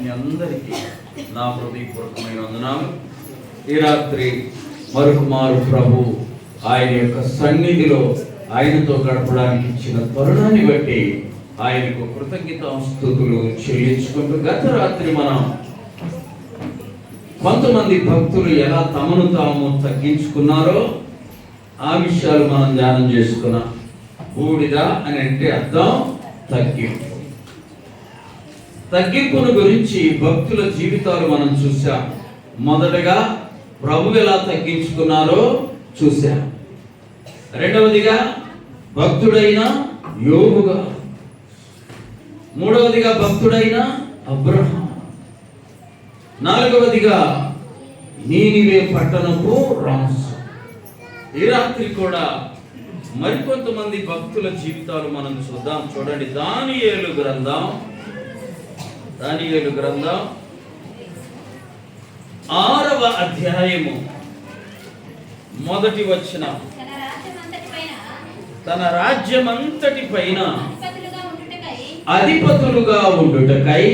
మీ అందరికీ నా హృదయపూర్వకమైన వందనాలు. ఈ రాత్రి మరొకమారు ప్రభు ఆయన యొక్క సన్నిధిలో ఆయనతో గడపడానికి ఇచ్చిన తరుణాన్ని బట్టి ఆయనకు కృతజ్ఞతాస్తుతులు చెల్లించుకుంటూ, గత రాత్రి మనం కొంతమంది భక్తులు ఎలా తమను తాము తగ్గించుకున్నారో ఆ విషయాలు మనం ధ్యానం చేసుకున్నాం. బూడిద అని అంటే అర్థం తగ్గింపు. తగ్గింపును గురించి భక్తుల జీవితాలు మనం చూసాం. మొదటగా ప్రభు ఎలా తగ్గించుకున్నారో చూసాం. రెండవదిగా భక్తుడైన యోబుగా, మూడవదిగా భక్తుడైన అబ్రహాం, నాలుగవదిగా నీనివే పట్టణపు రాజు. ఈ రాత్రి కూడా మరికొంతమంది భక్తుల జీవితాలు మనం చూద్దాం. చూడండి, దానియేలు గ్రంథం 6వ అధ్యాయము మొదటి వచనం. తన రాజ్యమంతటి పైన అధిపతులుగా ఉండుటకై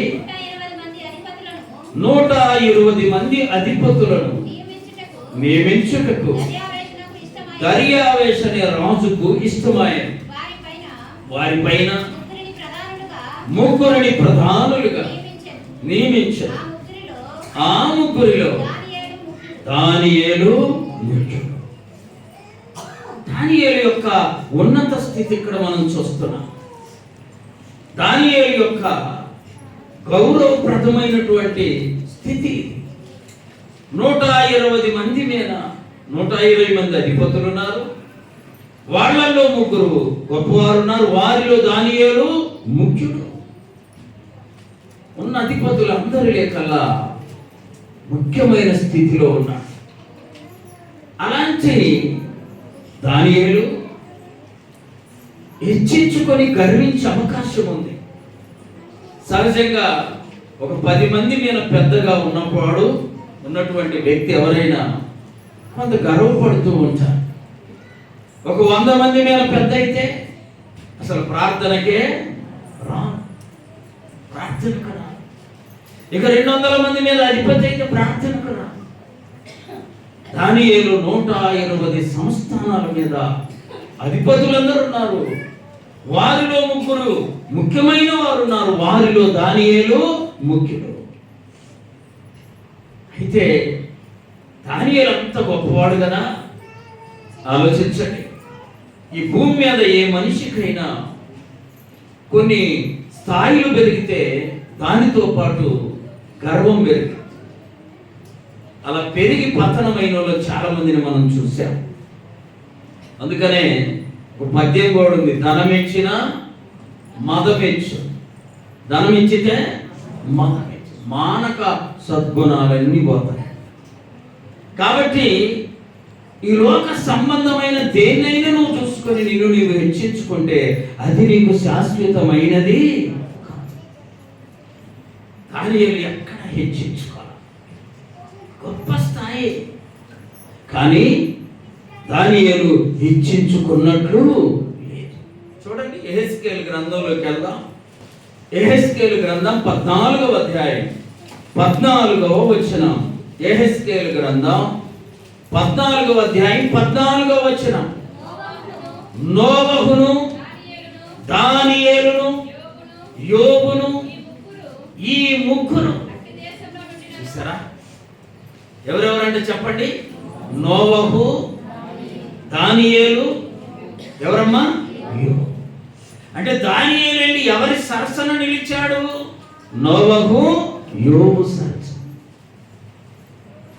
120 మంది అధిపతులను నియమించుటకు దర్యావేషు అనే రాజుకు ఇష్టమాయెను. వారిపైన ముగ్గురిని ప్రధానులుగా నియమించారు. ఆ ముగ్గురిలో దానియేలు ముఖ్యుడు. దానియేలు యొక్క ఉన్నత స్థితి ఇక్కడ మనం చూస్తున్నాం. దానియేలు యొక్క గౌరవప్రదమైనటువంటి స్థితి. 120 మంది మీద 120 మంది అధిపతులు ఉన్నారు. వాళ్ళల్లో ముగ్గురు గొప్పవారు ఉన్నారు. వారిలో దానియేలు ముఖ్యుడు. ఉన్న అధిపతులందరి లేకల్లా ముఖ్యమైన స్థితిలో ఉన్నాడు. అలాంటి దానియేలు హెచ్చించుకొని గర్వించే అవకాశం ఉంది. సహజంగా ఒక 10 మంది మీద పెద్దగా ఉన్నటువంటి వ్యక్తి ఎవరైనా కొంత గర్వపడుతూ ఉంటారు. ఒక 100 మంది మీద పెద్ద అయితే అసలు ప్రార్థనకే ప్రార్థనకు రా. ఇక 200 మంది మీద అధిపతి అయితే ప్రార్థనకు రా. దానియేలు 120 సంస్థానాల మీద అధిపతులందరూ ఉన్నారు. వారిలో ముగ్గురు ముఖ్యమైన వారు ఉన్నారు. వారిలో దానియేలు ముఖ్యుడు. అయితే దానియేలు అంత గొప్పవాడు కదా. ఆలోచించండి, ఈ భూమి మీద ఏ మనిషికైనా కొన్ని స్థాయిలు పెరిగితే దానితో పాటు గర్వం పెరిగి, అలా పెరిగి పతనమైన వాళ్ళు చాలా మందిని మనం చూసాం. అందుకనే ఒక పద్యం కూడా ఉంది, ధనమిచ్చిన మదమెచ్చు, ధనమిచ్చితే మదమెచ్చు, మానక సద్గుణాలన్నీ పోతాయి. కాబట్టి ఈ లోక సంబంధమైన దేన్నైనా నువ్వు చూసుకొని నీవు హెచ్చించుకుంటే అది నీకు శాశ్వతమైనది. దానియేలు ఎక్కడ హెచ్చించుకోవాలి, గొప్ప స్థాయి. కానీ దానియేలు హెచ్చించుకున్నట్లు లేదు. చూడండి, యెహెజ్కేలు గ్రంథంలోకి వెళ్దాం. యెహెజ్కేలు గ్రంథం 14వ అధ్యాయం 14వ వచనం. యెహెజ్కేలు గ్రంథం 14వ అధ్యాయం 14వ వచనం. నోవహును, దానియేలును, యోబును, ఈ ముగ్గురు చూసారా? ఎవరెవరంటే చెప్పండి. నోవహు, దానియేలు, ఎవరమ్మా? యోబు. అంటే దానియేలు వెళ్ళి ఎవరి సరసన నిలిచాడు? నోవహు, యోబు సరసన.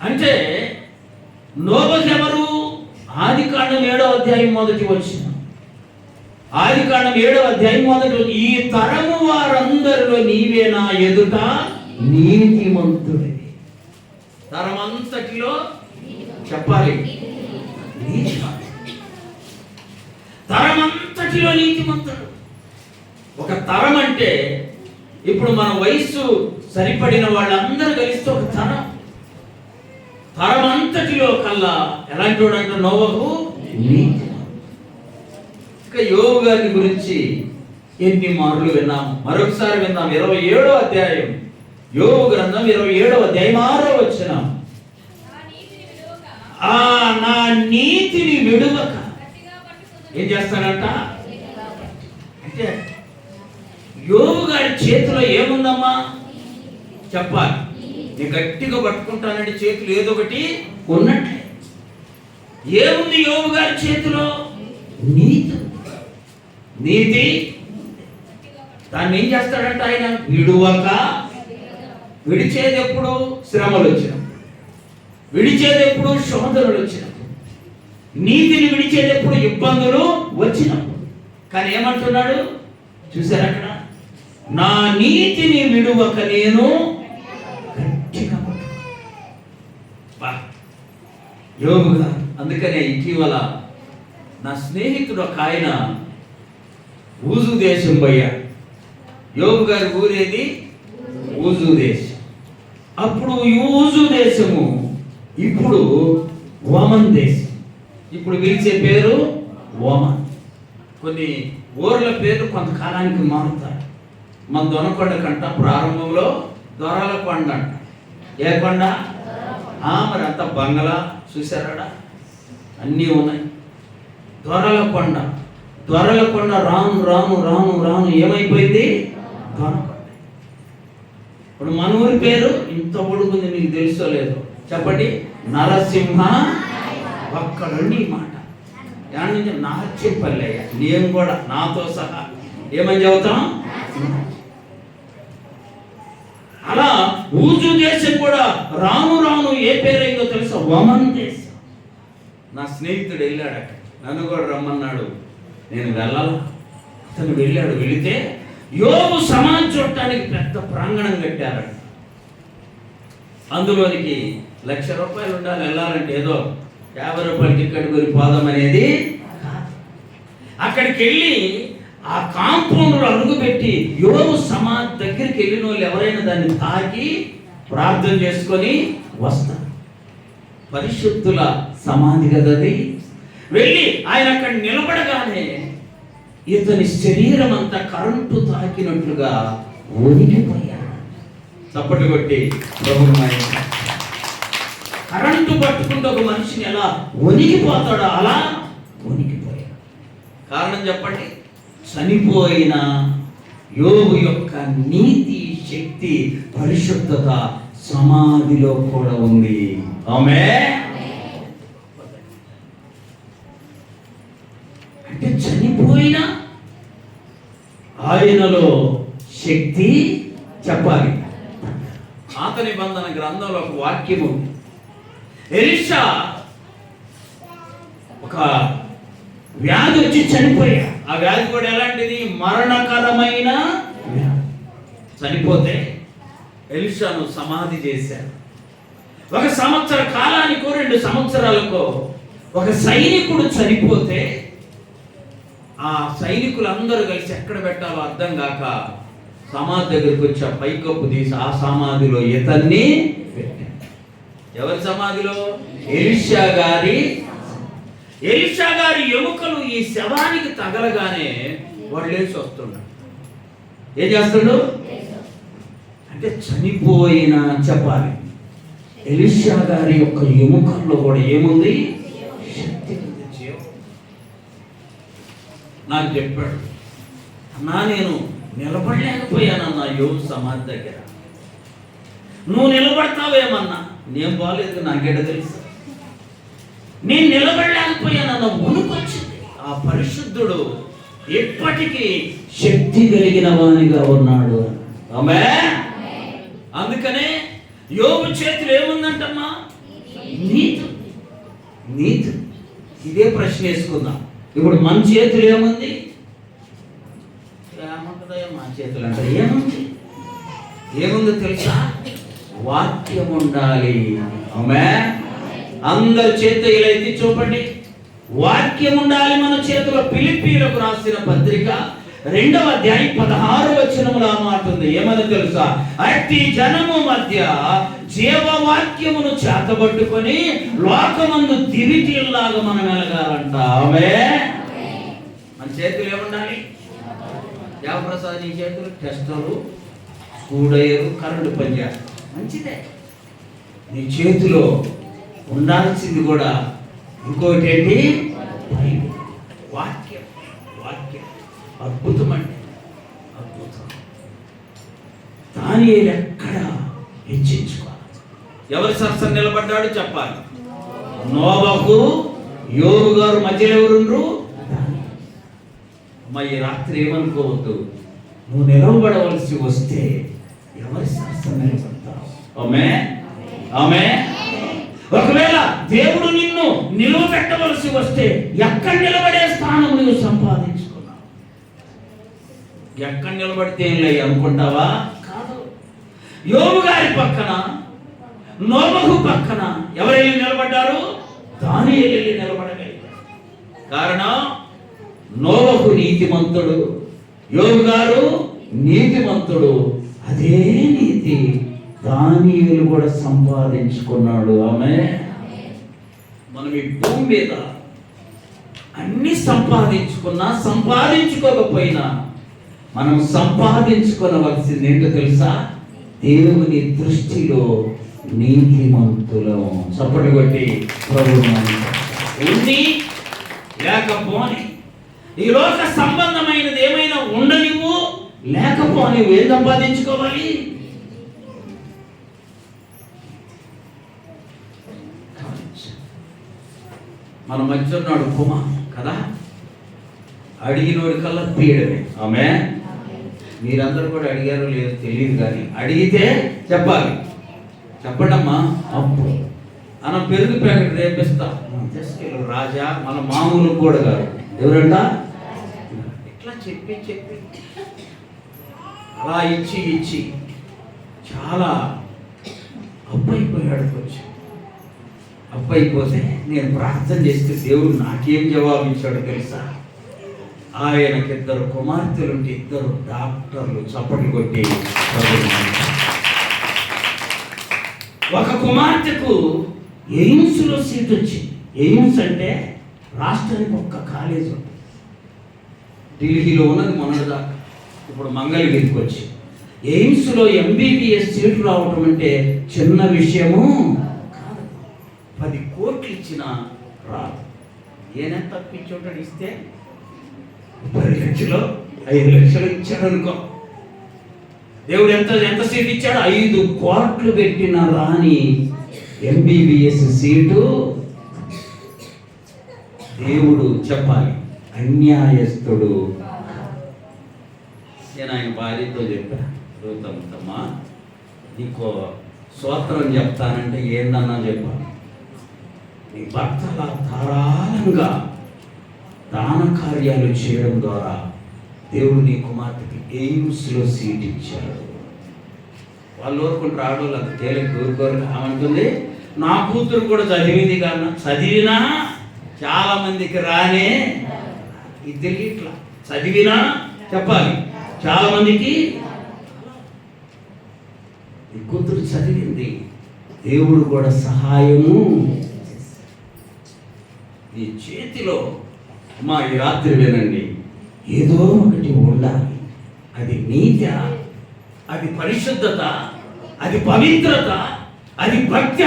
అంటే నోవహు ఎవరు? ఆదికాండం 7వ అధ్యాయం మొదటి వచనం. ఆదికాండం 7వ అధ్యాయం మొదటి, ఈ తరము వారందరిలో నీవే నా ఎదుట నీతిమంతుడివి. తరమంతటిలో చెప్పాలి, తరమంతటిలో నీతిమంతుడు. ఒక తరం అంటే ఇప్పుడు మన వయస్సు సరిపడిన వాళ్ళందరూ కలిస్తే ఒక తరం. తరమంతటిలో కల్లా ఎలాంటి వాడు అంటే నోవహు నీతి. ఇక యోబు గారి గురించి ఎన్ని మార్లు విన్నాము, మరొకసారి విన్నాం. 27వ అధ్యాయం యోబు గ్రంథం 27వ అధ్యాయం 6వ వచనం. నా నీతిని విడువక ఏం చేస్తాడంట అంటే యోబు గారి చేతిలో ఏముందమ్మా చెప్పాలి. నేను గట్టిగా పట్టుకుంటానంటే చేతులు ఏదో ఒకటి ఉన్నట్లే. ఏముంది యోబు గారి చేతిలో? నీతి. నీతి. దాన్ని ఏం చేస్తాడంట ఆయన? విడువక. విడిచేది ఎప్పుడు? శ్రమలు వచ్చినప్పుడు. విడిచేది ఎప్పుడు? శోధనలు వచ్చినప్పుడు. నీతిని విడిచేది ఎప్పుడు? ఇబ్బందులు వచ్చినప్పుడు. కానీ ఏమంటున్నాడు చూసారు అక్కడ? నా నీతిని విడువక నేను గట్టిగా యోబుగా. అందుకనే ఇటీవల నా స్నేహితుడు ఒక ఆయన ఊజు దేశం పోయాడు. యోబు గారి ఊరేది ఊజు దేశం. అప్పుడు ఊజు దేశము ఇప్పుడు ఓమన్ దేశం. ఇప్పుడు పిలిచే పేరు ఓమన్. కొన్ని ఊర్ల పేరు కొంతకాలానికి మారుతారు. మన దొనకొండ కంట ప్రారంభంలో దొరల కొండ అంట. ఏ కొండ? మరి అంత బంగళా చూసారా, అన్నీ ఉన్నాయి. దొరల కొండ. దొరల కొండ రాను రాను రాను రాను ఏమైపోయింది? దొనకొండ. ఇప్పుడు మన ఊరి పేరు ఇంత పొడుగుంది, మీకు తెలుసో లేదో చెప్పండి. నరసింహ. ఒక్కడండి ఈ మాట దాని నుంచి నార్చెపల్లి అయ్యా. నేను కూడా నాతో సహా ఏమని చెబుతాం? అలా ఊజు దేశం కూడా రాను రాను ఏ పేరైందో తెలుసా? ఓమన్ దేశం. నా స్నేహితుడు వెళ్ళాడు అక్కడ, నన్ను కూడా రమ్మన్నాడు. నేను వెళ్ళాల. అతను వెళ్ళాడు. వెళితే యోబు సమాధి చూడటానికి పెద్ద ప్రాంగణం కట్టారట. అందులోనికి ₹1,00,000 ఉండాలి వెళ్ళాలంటే. ఏదో ₹50 టికెట్ కొని పోదాం అనేది. అక్కడికి వెళ్ళి ఆ కాంపౌండ్లో అడుగుపెట్టి యోబు సమాధి దగ్గరికి వెళ్ళిన వాళ్ళు ఎవరైనా దాన్ని తాకి ప్రార్థన చేసుకొని వస్తారు. పరిశుద్ధుల సమాధి కదది. వెళ్ళి ఆయన అక్కడ నిలబడగానే ఇతని శరీరం అంతా కరెంటు తాకినట్లుగా వణికిపోయాడు. చప్పట్లు కొట్టి కరెంటు పట్టుకుంటే ఒక మనిషిని ఎలా వణికిపోతాడో అలా వణికిపోయాడు. కారణం చెప్పండి? చనిపోయిన యోబు యొక్క నీతి, శక్తి, పరిశుద్ధత సమాధిలో కూడా ఉంది. ఆమేన్. అంటే చనిపోయిన ఆయనలో శక్తి చెప్పాలి. పాత నిబంధన గ్రంథంలో ఒక వాక్యము, ఎలీషా ఒక వ్యాధి వచ్చి చనిపోయా. ఆ వ్యాధి కూడా ఎలాంటిది? మరణకరమైన వ్యాధి. చనిపోతే ఎలీషాను సమాధి చేశారు. 1 సంవత్సర కాలానికో 2 సంవత్సరాలకో ఒక సైనికుడు చనిపోతే ఆ సైనికులందరూ కలిసి ఎక్కడ పెట్టాలో అర్థం కాక సమాధి దగ్గరికి వచ్చి ఆ పైకప్పు తీసి ఆ సమాధిలో ఇతన్ని పెట్టారు. ఎవరి సమాధిలో? ఎలీషా గారి. ఎలీషా గారి ఎముకలు ఈ శవానికి తగలగానే వాడు లేచి వస్తున్నాడు. ఏం చేస్తాడు అంటే చనిపోయిన చెప్పాలి. ఎలీషా గారి యొక్క ఎముకల్లో కూడా ఏముంది? శక్తి ఉంది. నాకు చెప్పాడు, అన్నా నేను నిలబడలేకపోయానన్నా యోబు సమాధి దగ్గర. నువ్వు నిలబడతావేమన్నా? నేను బాగాలేదు, నాకేట తెలుసు. నేను నిలబడలేకపోయానన్న వణుకొచ్చింది. ఆ పరిశుద్ధుడు ఎప్పటికీ శక్తి కలిగిన వానిగా ఉన్నాడు. ఆమేన్. అందుకనే యోబు చేతులు ఏముందంటమ్మా? నీతి. నీతి. ఇదే ప్రశ్న వేసుకుందాం. ఇప్పుడు మన చేతులు ఏముంది? మా చేతులు అంటే ఏముంది? ఏముందో తెలుసా? వాక్యం ఉండాలి. ఆమేన్. అందరు చేతులు ఇలా ఎత్తి చూపండి. వాక్యం ఉండాలి మన చేతిలో. ఫిలిప్పీయులకు రాసిన పత్రిక 2వ అధ్యాయం 16వ వచనములో ఆ మాట ఉంది. ఏమని తెలుసా? అట్టి జనము మధ్య జీవవాక్యమును చేతబట్టుకొని లోకమందు దివిటీల్లాగా మనం వెలగాలంట. ఆమేన్. మన చేతులు ఏముండాలి? దేవప్రసాద్ నీ చేతులు టెస్టరు, స్క్రూడ్రైవర్ కరెంటు పనిచేస్తాం, మంచిదే. నీ చేతిలో ఉండాల్సింది కూడా ఇంకోటి ఏంటి? వాక్యం. వాక్యం అద్భుతం అండి, అద్భుతం. దానియేలు ఎక్కడ హెచ్చించుకోవాలి? ఎవరి సరసన నిలబడ్డాడు చెప్పాలి. నోవహు, యోబు గారు మధ్యలో ఎవరుండ్రు? అమ్మ, ఈ రాత్రి ఏమనుకోవద్దు, నువ్వు నిలవబడవలసి వస్తే ఎవరి సరసన నిలబడతావు? ఆమేన్, ఆమేన్. ఒకవేళ దేవుడు నిన్ను నిలవబెట్టవలసి వస్తే ఎక్కడ నిలబడే స్థానం నువ్వు సంపాదించుకున్నావు? ఎక్కడ నిలబడితే ఏం లేదు అనుకుంటావా? కాదు. యోబు గారి పక్కన, నోవహు పక్కన ఎవరెళ్ళి నిలబడ్డారు? దానియేలు వెళ్ళి నిలబడగలిగారు. కారణం, నోవహు నీతిమంతుడు, యోబు గారు నీతిమంతుడు. అదే నీతి దానియేలు కూడా సంపాదించుకున్నాడు. ఆమె మనం ఈ భూమి మీద అన్ని సంపాదించుకున్నా సంపాదించుకోకపోయినా మనం సంపాదించుకోవలసింది ఏంటో తెలుసా? దేవుని దృష్టిలో నీతిమంతులం. చప్పటి కొట్టి ప్రభువుని ఉంది లేకపోని, ఈ లోక సంబంధమైనది ఏమైనా ఉండనివ్వు, లేకపోని ఏం సంపాదించుకోవాలి? మన మధ్య ఉన్నాడు కుమార్ కదా, అడిగినోడి కల్లా పీయడమే. ఆమె మీరందరూ కూడా అడిగారో లేదో తెలియదు, కానీ అడిగితే చెప్పాలి. చెప్పండమ్మా. అప్పుడు అన్న పెరుగు ప్యాకెట్ రేపిస్తాం, రాజా, మన మామూలు కూడా కాదు, ఎవరంట ఇట్లా చెప్పి చెప్పి అలా ఇచ్చి ఇచ్చి చాలా అప్పైపోయాడు. కొంచెం అప్పైపోతే నేను ప్రార్థన చేస్తే దేవుడు నాకేం జవాబు ఇచ్చాడో తెలుసా? ఆయనకి 2 కుమార్తెలుంటే 2 డాక్టర్లు. చప్పట్లు కొట్టి ఒక కుమార్తెకు ఎయిమ్స్లో సీట్ వచ్చింది. ఎయిమ్స్ అంటే రాష్ట్రానికి ఒక్క కాలేజ్ ఉంటుంది. ఢిల్లీలో ఉన్నది మొన్నటిదాకా, ఇప్పుడు మంగళగిరికి వచ్చి ఎయిమ్స్లో ఎంబీబీఎస్ సీటు రావటం అంటే చిన్న విషయము కాదు. 10 కోట్లు ఇచ్చినా రాదు. ఏనే తప్పించోటాడు ఇస్తే 10 లక్షలు 5 లక్షలు ఇచ్చాడు అనుకో. దేవుడు ఎంత సీట్ ఇచ్చాడు? 5 కోట్లు పెట్టిన రాని ఎంబీబీఎస్ సీటు. దేవుడు చెప్పాలి అన్యాయస్తుడు. నేను ఆయన భార్యతో చెప్పా, రూతమ్మా నీకు స్తోత్రం చెప్తానంటే ఏందన్నా చెప్పాను. నీ భర్త ధారాళంగా దాన కార్యాలు చేయడం ద్వారా దేవుడు నీ కుమార్తెకి ఎయిమ్స్లో సీట్ ఇచ్చాడు. వాళ్ళు ఊరుకుంటారు, ఆడవాళ్ళు అంత తేలిక ఊరుకోరు. ఏమంటుంది, నా కూతురు కూడా చదివింది కానీ చదివినా చాలా మందికి రానే. ఇది ఇట్లా చదివినా చెప్పాలి చాలా మందికి. ఈ కూతురు చదివింది, దేవుడు కూడా సహాయము. ఈ చేతిలో మా ఈ రాత్రి వినండి, ఏదో ఒకటి ఉండాలి. అది నీత, అది పరిశుద్ధత, అది పవిత్రత, అది భక్త,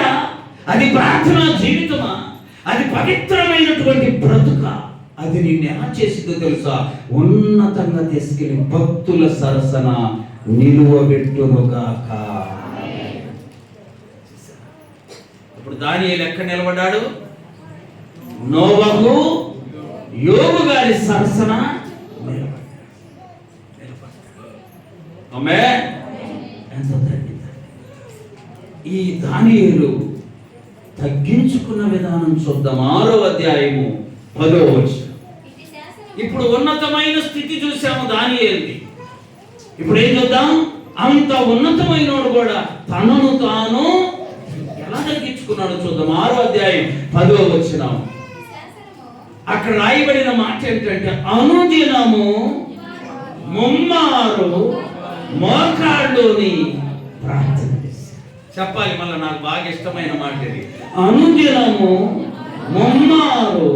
అది ప్రార్థనా జీవితమా, అది పవిత్రమైనటువంటి బ్రతుక. అది నిన్ను ఎలా చేసిందో తెలుసా? ఉన్నతంగా తీసుకెళ్ళి భక్తుల సరసన నిలువబెట్టునుగాక. ఇప్పుడు దానియేలు ఎక్కడ నిలబడ్డాడు? నోవహు, యోబు గారి సరసన నిలబడ్డాడు. ఆమేన్. ఎంత తగ్గింది ఈ దానియేలు తగ్గించుకున్న విధానం చూద్దాం. 6వ అధ్యాయము 10వ వచనం. ఇప్పుడు ఉన్నతమైన స్థితి చూసాము దానియేలుది. ఇప్పుడు ఏం చూద్దాం? అంత ఉన్నతమైనోడు కూడా తనను తాను ఎలా తగ్గించుకున్నాడు చూద్దాం. 6వ అధ్యాయం 10వ వచనం. అక్కడ రాయబడిన మాట ఏంటంటే, అనుదినము ముమ్మారు మోకాళ్ళలోని ప్రార్థన చేశాడు. చెప్పాలి మళ్ళీ, నాకు బాగా ఇష్టమైన మాట ఇది. అనుదినము ముమ్మారు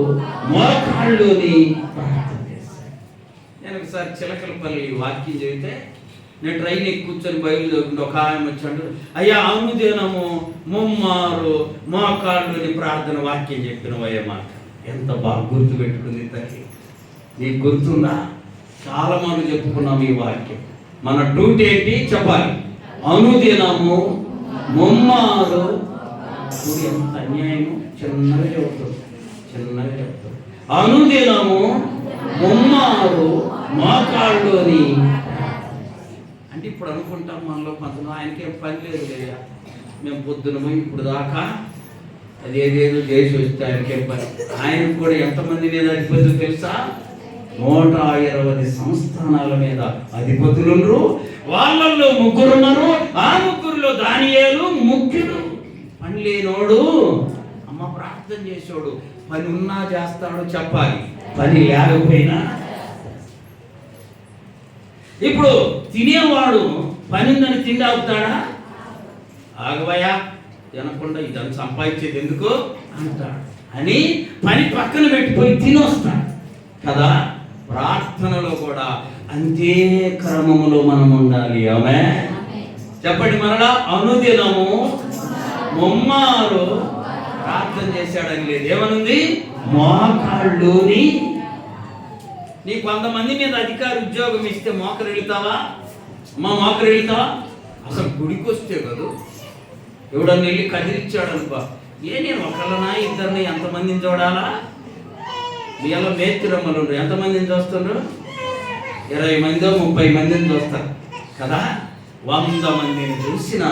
మోకాళ్ళలోని ప్రార్థన చేశాడు. నేను ఒకసారి చిలకలపల్లి వాక్యం చెబితే నేను ట్రైన్ ఎక్కి కూర్చొని బయలు చదువుకుంటే ఒక ఆయన వచ్చాడు, అయ్యా అనుదినము ముమ్మారు మోకాళ్ళుని ప్రార్థన వాక్యం చెప్పినవయ్యా మాట. ఎంత బాగా గుర్తు పెట్టుకుంది తల్లి. నీకు గుర్తుందా? చాలా మంది చెప్పుకున్నాం ఈ వాక్యం. మన డ్యూటీ ఏంటి చెప్పాలి? అనుదినము ముమ్మారు. ఎంత అన్యాయము! చిన్నగా చెబుతుంది, చిన్నగా చెప్తుంది. అనుదినము ముమ్మారు మోకాళ్ళుని. అంటే ఇప్పుడు అనుకుంటాం మనలో కొంతమంది, ఆయనకేం పని లేదు లేదా, మేము పొద్దున పోయి ఇప్పుడు దాకా అదేదేదో చేసి వస్తే ఆయనకేం పని. ఆయనకు కూడా ఎంతమంది మీద అధిపతులు తెలుసా? 120 సంస్థానాల మీద అధిపతులు. వాళ్ళల్లో 3 ఉన్నారు. ఆ 3లో దానియేలు ముఖ్యుడు. పని లేనోడు, అమ్మ ప్రార్థన చేసేవాడు. పని ఉన్నా చేస్తాడు చెప్పాలి, పని లేకపోయినా. ఇప్పుడు తినేవాడు పని ఉందని తిండి ఆగుతాడా? ఆగవయా తినకుండా ఇదని సంపాదించేది ఎందుకు అంటాడు అని పని పక్కన పెట్టిపోయి తినొస్తాడు కదా. ప్రార్థనలో కూడా అంతే క్రమములో మనం ఉండాలి. ఆమేన్ చెప్పండి మరలా. అనుదినము ముమ్మారు ప్రార్థన చేశాడని లేదు, ఏమనుంది? మోకాళ్ళుని. నీ కొంతమంది మీద అధికారి ఉద్యోగం ఇస్తే మోకరు వెళ్తావా? అమ్మా మోకరు వెళ్తావా? అసలు గుడికి వస్తే కదా ఎవడన్నా వెళ్ళి కదిలిచ్చాడు అనుకో, నేను ఒకళ్ళనా ఇద్దరిని ఎంతమందిని చూడాలా? వీళ్ళ మేత్తిరమ్మలు ఎంతమందిని చూస్తుండ్రు? 20 మందో 30 మందిని చూస్తారు కదా. 100 మందిని చూసిన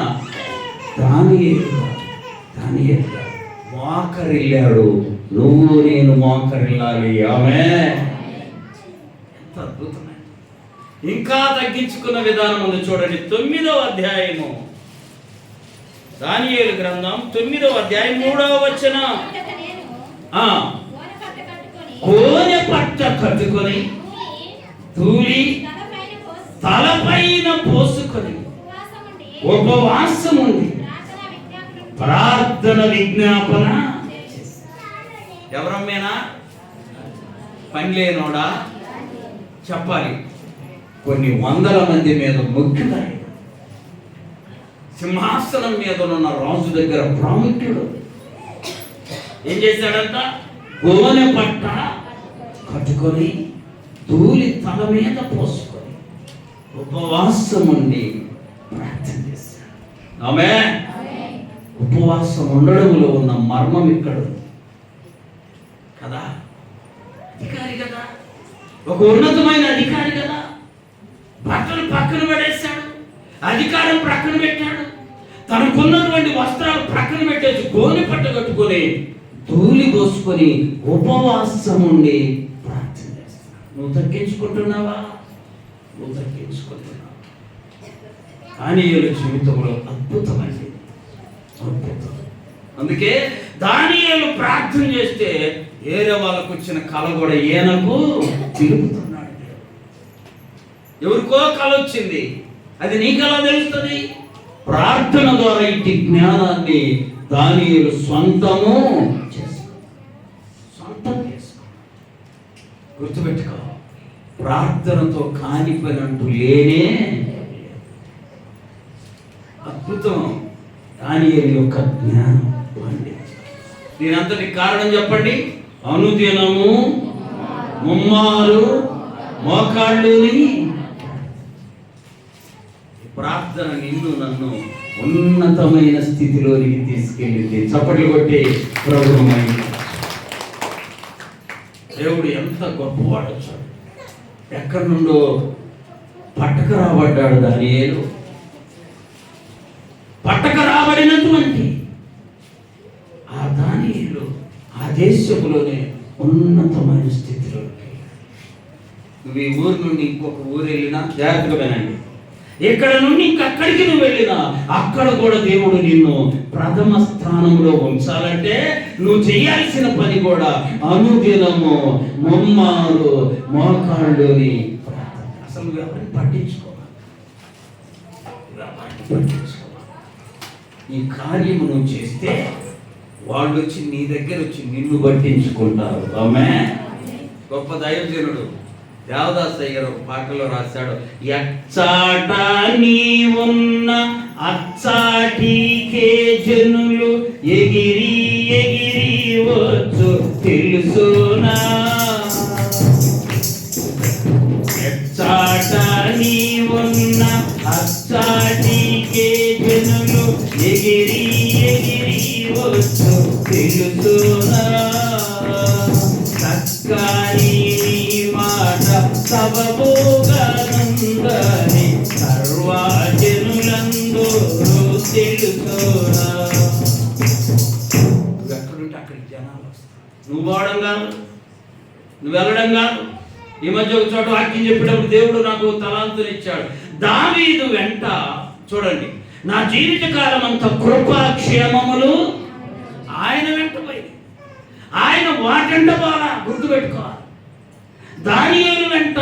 దానియేలు మోకరిల్లాడు. నువ్వు నేను మోకరిల్లాలి. ఆమేన్. ఎంత అద్భుతమైన, ఇంకా తగ్గించుకున్న విధానం ఉంది చూడండి. 9వ అధ్యాయము దానియేలు గ్రంథం 9వ అధ్యాయం 3వ వచనం. కోనె పట్ట కట్టుకొని తూలి తలపైన పోసుకొని ఉపవాసం ఉంది ప్రార్థన విజ్ఞాపన. ఎవరమ్మేనా? పని లేనోడా? చెప్పాలి. కొన్ని 100 మంది మీద ముఖ్యుడు. సింహాసనం మీద ఉన్న రాజు దగ్గర ప్రాముఖ్యుడు. ఏం చేశాడంట? గోనె పట్ట కట్టుకొని తూలి తల మీద పోసుకొని ఉపవాసం ఉండి ప్రార్థన చేశాడు. ఆమేన్. ఉపవాసం ఉండడంలో ఉన్న మర్మం ఇక్కడ కదా. అధికారి కదా, ఒక ఉన్నతమైన అధికారి కదా. బట్టలు పక్కన పడేశాడు, అధికారం ప్రక్కన పెట్టాడు, తనకున్నటువంటి వస్త్రాలు ప్రక్కన పెట్టేసి గోనె పట్ట కట్టుకొని తూలి పోసుకొని ఉపవాసం ఉండి ప్రార్థన చేస్తాడు. నువ్వు తగ్గించుకుంటున్నావా? నువ్వు తగ్గించుకుంటున్నావా? దానియేలు జీవితంలో అద్భుతమైనది, అద్భుతం. అందుకే దానియేలు ప్రార్థన చేస్తే ఏరే వాళ్ళకు వచ్చిన కళ కూడా ఈయనకు తిరుగుతున్నాడు. ఎవరికో కళ వచ్చింది, అది నీకు ఎలా తెలుస్తుంది? ప్రార్థన ద్వారా ఇంటి జ్ఞానాన్ని దానియేలు సొంతం చేసుకో. గుర్తుపెట్టుకో, ప్రార్థనతో కాని పని అంటూ లేనే. అద్భుతం దానియేలు యొక్క జ్ఞానం. దీనంతటి కారణం చెప్పండి. అనుదినము ముమ్మారు మోకాళ్ళుని. ప్రార్థన నిన్ను నన్ను ఉన్నతమైన స్థితిలోనికి తీసుకెళ్ళింది. చప్పట్లు కొట్టి ప్రభుత్వమైన దేవుడు ఎంత గొప్పవాడు. ఎక్కడి నుండో పట్టక రాబడ్డాడు దానియేలు. పట్టక రాబడినటువంటి ఆ దానియేలు ఆ దేశంలోనే ఉన్నతమైన స్థితిలోకి. నువ్వు ఈ ఊరు నుండి ఇంకొక ఊరు వెళ్ళినా జాగ్రత్తగా వినండి. ఎక్కడ నుండి ఇంకక్కడికి నువ్వు వెళ్ళినా అక్కడ కూడా దేవుడు నిన్ను ప్రథమ స్థానంలో ఉంచాలంటే నువ్వు చేయాల్సిన పని కూడా అనుదినము ముమ్మారు మోకాళ్ళుని. అసలు నువ్వు ఎవరిని పట్టించుకోవాలి. ఈ కార్యము నువ్వు చేస్తే వాళ్ళు వచ్చి నీ దగ్గర వచ్చి నిన్ను పట్టించుకుంటారు. ఆమేన్. గొప్ప దైవజనుడు దేవదాసయ్య గారు ఒక పాటలో రాశాడు, ఎచ్చాట నీ ఉన్న అచ్చాటికే జనులు ఎగిరి ఎగిరి వచ్చు తెలుసునా, ఎచ్చాట నీ ఉన్న అచ్చాటికే జనులు ఎగిరి ఎగిరి వచ్చు తెలుసునా, సత్కారి మాట సబబోగనందని సర్వజనులందరూ తెలుసునా. నువ్వు ఎక్కడుంటే అక్కడికి జనాలు వస్తారు. నువ్వు పోవడం కాదు, నువ్వు వెళ్ళడం కాదు. ఈ మధ్య ఒక చోట వాక్యం చెప్పేటప్పుడు దేవుడు నాకు తలాంతులు ఇచ్చాడు. దావీదు వెంట చూడండి, నా జీవిత కాలం అంతా కృపాక్షేమములు ఆయన వెంట పోయింది. ఆయన వాటంట బాగా గుర్తుపెట్టుకోవాలి. దానియేలు వెంట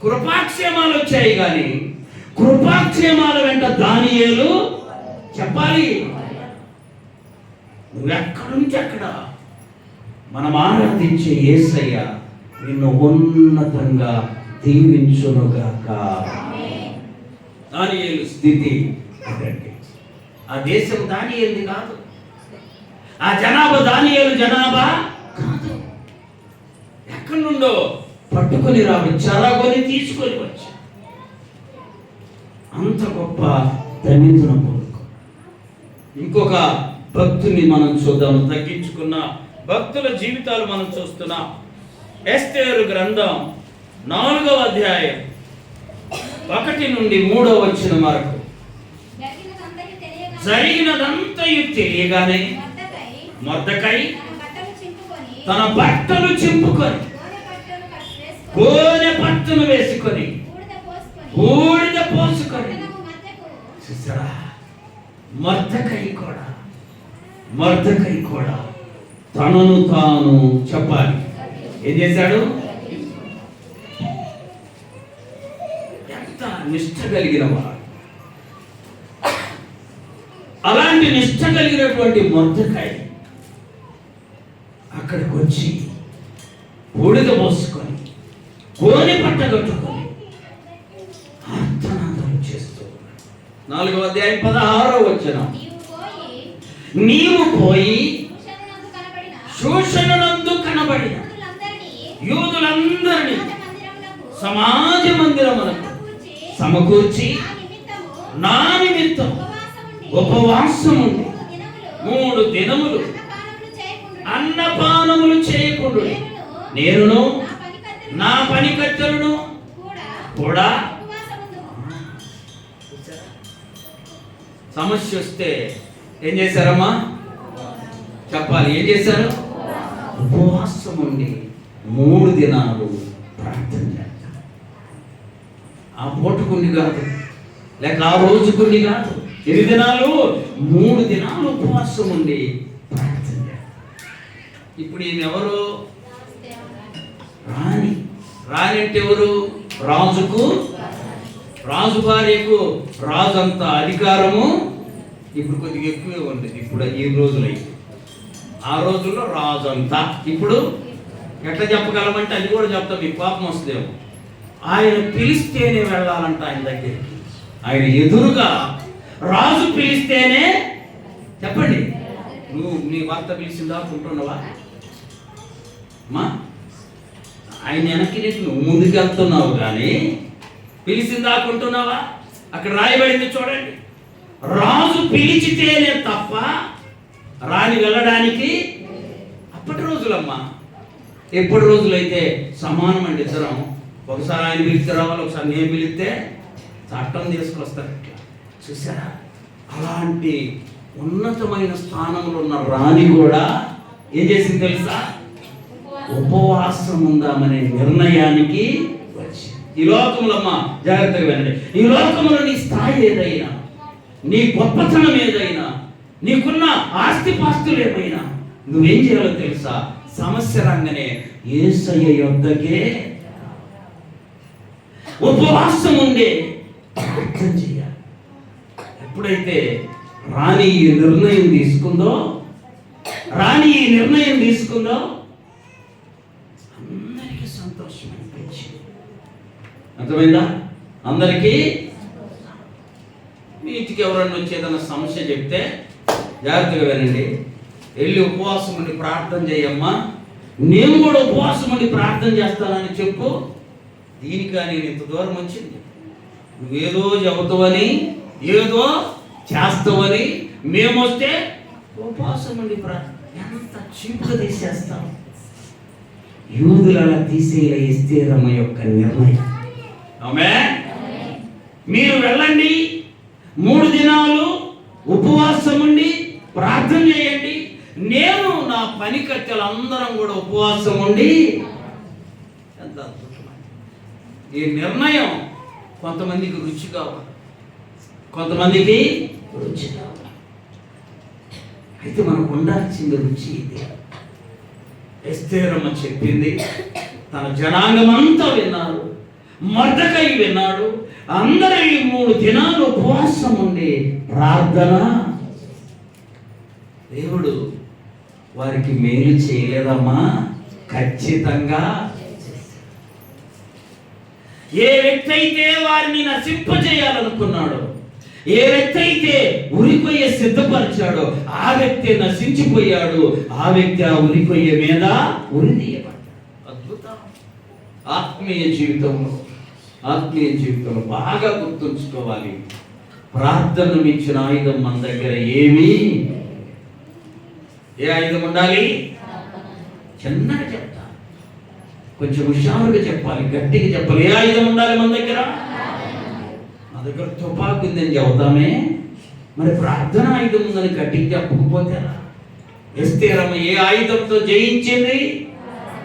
కృపాక్షేమాలు వచ్చాయి, కానీ కృపాక్షేమాల వెంట దానియేలు చెప్పాలి. నువ్వెక్కడి నుంచి అక్కడ మనం ఆరాధించే యేసయ్య నిన్ను ఉన్నతంగా దీవించునుగాక. దానియేలు స్థితి అదండి. ఆ దేశం దానియేలుది కాదు, ఆ జనాభా దానియేలు జనాభా కాదు. ఎక్కడి నుండో పట్టుకొని రావి చెరగొని తీసుకొని వచ్చి అంత గొప్ప ధన్యతను పొందుకో. ఇంకొక భక్తుని మనం చూద్దాం. తగ్గించుకున్న భక్తుల జీవితాలు మనం చూస్తున్నాం. ఎస్తేరు గ్రంథం 4వ అధ్యాయం 1 నుండి 3వ వచనం వరకు. జరిగినదంతయు తెలియగానే మొర్దెకై తన బట్టలు చింపుకొని గోనె పట్టును వేసుకొని బూడిద పోసుకొని, చూసారా, మొర్దెకై కూడా తనను తాను చెప్పాలి. ఏం చేశాడు? ఎంత నిష్ఠ కలిగిన వాడు. అలాంటి నిష్ఠ కలిగినటువంటి మొర్దెకై అక్కడికి వచ్చి బూడిద పోసుకొని గోనె పట్ట కట్టుకొని ఆర్తనాదాలు చేస్తూ 4వ అధ్యాయం 16వ వచనం. నీవు పోయి శోషణనందు కనబడిన యూదులందరినీ సమాజ మందిరమునకు సమకూర్చి నా నిమిత్తం ఉపవాసం ఉండి 3 దినములు అన్నపానములు చేయకుండా నేనును నా పనికత్తెలను కూడా. సమస్య వస్తే ఏం చేశారమ్మా చెప్పాలి. ఏం చేశారు? ఉపవాసం ఉండి 3 దినాలు ప్రార్థన చేస్తారు. ఆ పూటకుండి కాదు, లేక ఆ రోజుకుండి కాదు. 8 దినాలు 3 దినాలు ఉపవాసం ఉండి ప్రార్థన చేస్తారు. ఇప్పుడు ఈమె ఎవరు? రాణి. రాణి అంటే ఎవరు? రాజుకు, రాజు భార్యకు రాజు అంత అధికారము. ఇప్పుడు కొద్దిగా ఎక్కువే ఉండేది ఇప్పుడు ఈ రోజులైతే. ఆ రోజుల్లో రాజు అంతా. ఇప్పుడు ఎట్లా చెప్పగలమంటే అది కూడా చెప్తాం, మీకు కోపం వస్తుందేమో. ఆయన పిలిస్తేనే వెళ్ళాలంట ఆయన దగ్గరికి. ఆయన ఎదురుగా రాజు పిలిస్తేనే. చెప్పండి, నువ్వు నీ భర్త పిలిచిందా అనుకుంటున్నావా? మా ఆయన వెనక్కి నువ్వు ముందుకు వెళ్తున్నావు, కానీ పిలిచిందా అనుకుంటున్నావా? అక్కడ రాయబడింది చూడండి, రాజు పిలిచితేనే తప్ప రాణి వెళ్ళడానికి. అప్పటి రోజులమ్మా. ఎప్పటి రోజులైతే సమానం అండి ఇద్దరం. ఒకసారి ఆయన పిలిస్తే రావాలి, ఒకసారి నేను పిలిస్తే చట్టం తీసుకొస్తారు. ఇట్లా చూసారా? అలాంటి ఉన్నతమైన స్థానంలో ఉన్న రాణి కూడా ఏం చేసింది తెలుసా? ఉపవాసం ఉందామనే నిర్ణయానికి వచ్చి. ఈ లోకంలో అమ్మా జాగ్రత్తగా వినండి. ఈ లోకంలో నీ స్థాయి ఏదైనా, నీ గొప్పతనం ఏదైనా, నీకున్న ఆస్తిపాస్తులు ఏమైనా, నువ్వేం చేయాలో తెలుసా? సమస్య రాగానే యేసయ్య యొద్దకే ఉపవాసం ఉండే ప్రార్థన చేయాలి. ఎప్పుడైతే రాణి ఈ నిర్ణయం తీసుకుందో అందరికీ సంతోషం అనిపించింది. అర్థమైందా? అందరికీ మీ ఇంటికి ఎవరన్నా వచ్చి ఏదైనా సమస్య చెప్తే జాగ్రత్తగా వినండి. వెళ్ళి ఉపవాసం ఉండి ప్రార్థన చేయమ్మా, నేను కూడా ఉపవాసం ఉండి ప్రార్థన చేస్తానని చెప్పు. దీనికా నేను ఇంత దూరం వచ్చింది? నువ్వేదో చెబుతావని, ఏదో చేస్తావని మేము వస్తే ఉపవాసం ఉండి ఎంత చీపుగా తీసేస్తాం. యూదులు అలా తీసేలా ఎస్తేరమ్మ యొక్క నిర్ణయం. ఆమేన్. మీరు వెళ్ళండి, 3 దినాలు ఉపవాసం ఉండి ప్రార్థన చేయండి, నేను నా పని కట్టెలందరం కూడా ఉపవాసం ఉండి. ఎంత అద్భుతమైన ఈ నిర్ణయం! కొంతమందికి రుచి కావాలి, కొంతమందికి రుచి కావాలి. అయితే మనకు ఉండాల్సింది రుచి ఇది. ఎస్తేరమ్మ చెప్పింది, తన జనాంగం అంతా విన్నారు, మొర్దెకై విన్నాడు. అందరూ 3 దినాలు ఉపవాసం ఉండి ప్రార్థన. దేవుడు వారికి మేలు చేయలేదమ్మా, ఖచ్చితంగా. ఏ వ్యక్తి అయితే వారిని నశింపజేయాలనుకున్నాడో, ఏ వ్యక్తి అయితే ఉరికొయ్య సిద్ధపరిచాడో ఆ వ్యక్తి నశించిపోయాడు. ఆ వ్యక్తి ఆ ఉరికొయ్య మీద ఉరితీయబడ్డాడు. అద్భుతం. ఆత్మీయ జీవితంలో బాగా గుర్తుంచుకోవాలి, ప్రార్థన మించిన ఆయుధం మన దగ్గర ఏమీ. ఏ ఆయుధం ఉండాలి? చిన్నగా చెప్తా, కొంచెం హుషారుగా చెప్పాలి, గట్టిగా చెప్పాలి. ఏ ఆయుధం ఉండాలి మన దగ్గర? నా దగ్గర తుపాకు ఉందని చెబుతామే, మరి ప్రార్థన ఆయుధం ఉందని గట్టిగా చెప్పకపోతే ఎలా? ఎస్తేరమ్మ ఏ ఆయుధంతో జయించింది?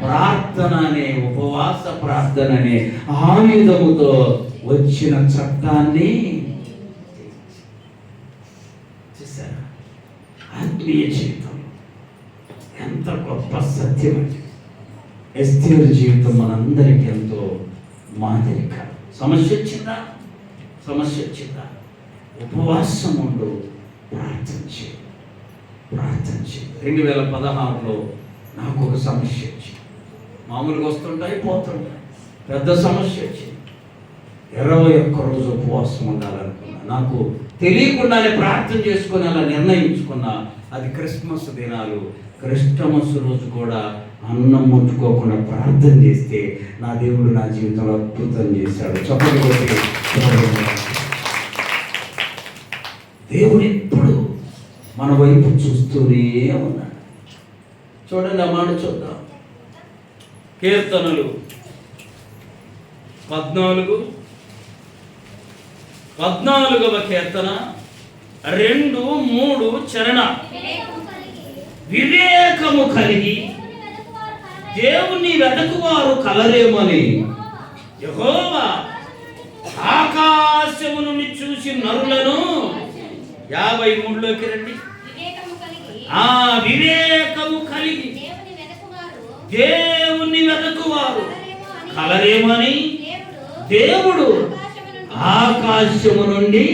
ప్రార్థన అనే, ఉపవాస ప్రార్థన అనే ఆయుధముతో వచ్చిన చట్టాన్ని చూసారా? ఆత్మీయ జీవితం ఎంత గొప్ప సత్యం అంటే, ఎస్తేరు జీవితం మనందరికీ ఎంతో మాదిరిగా. సమస్య వచ్చిందా? ఉపవాసం ఉండు, ప్రార్థన చేయి. 2016లో నాకు ఒక సమస్య వచ్చింది. మామూలుగా వస్తుంటాయి, పోతుంటాయి. పెద్ద సమస్య వచ్చింది. 21 రోజు ఉపవాసం ఉండాలనుకున్నా. నాకు తెలియకుండానే ప్రార్థన చేసుకుని అలా నిర్ణయించుకున్నా. అది క్రిస్మస్ దినాలు. క్రిస్మస్ రోజు కూడా అన్నం ముట్టుకోకుండా ప్రార్థన చేస్తే నా దేవుడు నా జీవితంలో అద్భుతం చేశాడు. చెప్పకపోతే దేవుడు ఎప్పుడు మన వైపు చూస్తూనే ఉన్నాడు. చూడండి, ఆ మాట చూద్దాం. కీర్తనలు 14వ కీర్తన 2-3 చరణ. వివేకము కలిగి దేవుని వెతకువారు కలరేమని యెహోవా ఆకాశము నుండి చూసి నరులను. 53లోకి రండి. వివేకము కలిగి దేవుని వెతకువారు కలరేమని దేవుడు ఆకాశము నుండి